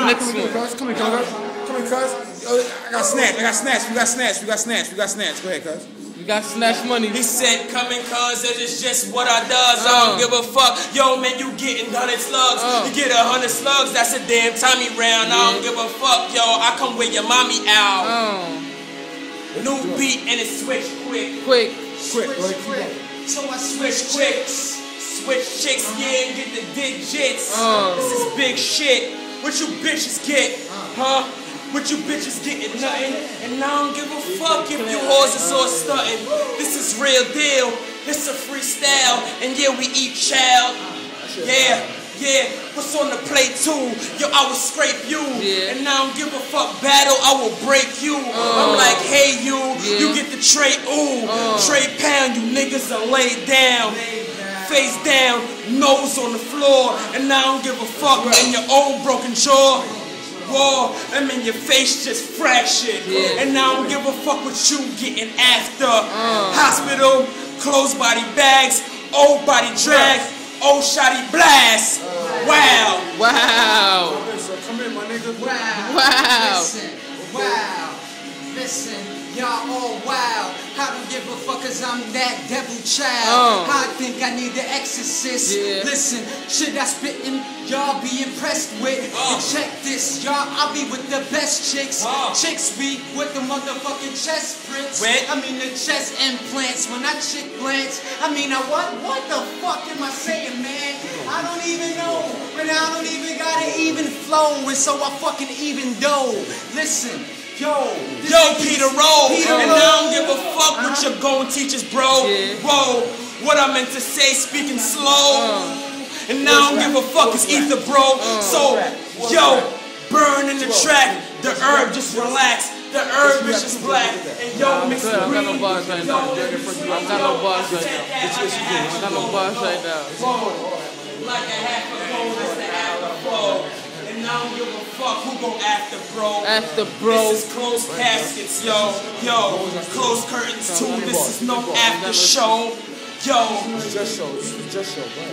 next one. Come here, cuz. I got snatch. We got snatch. Go ahead, cuz. You got snatch money. He said, come in, cuz, it is just what I does. I don't give a fuck. Yo, man, you getting 100 slugs. You get 100 slugs, that's a damn Tommy round. I don't give a fuck, yo. I come with your mommy out. New beat and it switch quick. So I switch quick. Switch chicks, yeah, and get the digits. This is big shit. What you bitches get, huh? What you bitches getting nothing? And I don't give a fuck if you whores is all stunting. This is real deal. This a freestyle. And yeah, we eat child. Yeah. What's on the plate too? Yo, I will scrape you. And I don't give a fuck battle, I will break you. I'm like, hey you get the tray, tray pound, you niggas are laid down. Face down, nose on the floor. And I don't give a fuck, and your old broken jaw. Whoa, I mean your face just fractured. And I don't give a fuck what you getting after. Hospital, closed body bags, old body drag, old shotty blast. Wow. Come in, my nigga. Wow. Listen, y'all all wild. I don't give a fuck cause I'm that devil child. I think I need the exorcist. Listen, shit I spittin', y'all be impressed with. And check this, y'all, I'll be with the best chicks. Chicks be with the motherfucking chest prints. I mean the chest implants. When I chick glance, I mean what the fuck am I saying, man? I don't even know. But I don't even got an even flow. And so I fucking even dough. Listen. Yo, Peter Roll, and I don't give a fuck what your going teachers, bro. Whoa, what I meant to say, speaking slow. And I don't give a fuck, it's ether, bro. So, yo, burn in the track, the herb just relax. The herb is just black, and yo, mix it green. I got no bars right now. Like a half a gold, it's the afterflow. And I don't give a fuck who go after, bro. This is closed caskets, yo. Closed curtains too. This is no after show. Yo. It's just show, bro.